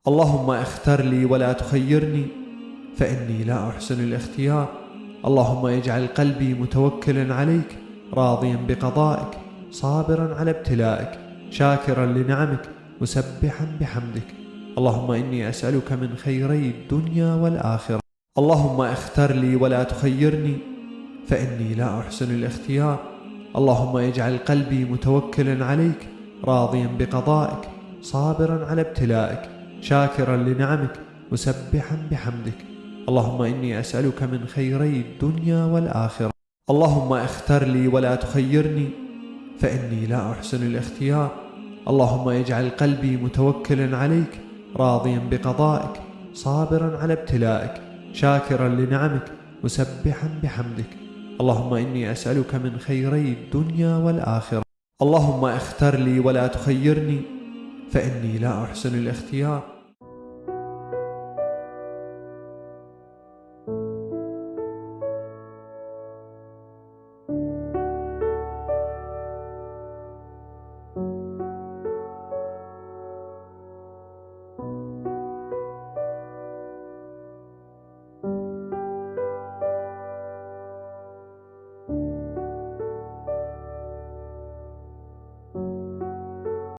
اللهم اختر لي ولا تخيرني فإني لا أحسن الاختيار. اللهم اجعل قلبي متوكلا عليك راضيا بقضائك صابرا على ابتلائك شاكرا لنعمك مسبحا بحمدك. اللهم إني أسألك من خيري الدنيا والآخرة. اللهم اختر لي ولا تخيرني فإني لا أحسن الاختيار. اللهم اجعل قلبي متوكلا عليك راضيا بقضائك صابرا على ابتلائك شاكرا لنعمك مسبحا بحمدك. اللهم إني أسألك من خيري الدنيا والآخرة. اللهم اختر لي ولا تخيرني فإني لا أحسن الاختيار. اللهم اجعل قلبي متوكلا عليك راضيا بقضائك صابرا على ابتلائك شاكرا لنعمك مسبحا بحمدك. اللهم إني أسألك من خيري الدنيا والآخرة. اللهم اختر لي ولا تخيرني فإني لا أحسن الاختيار.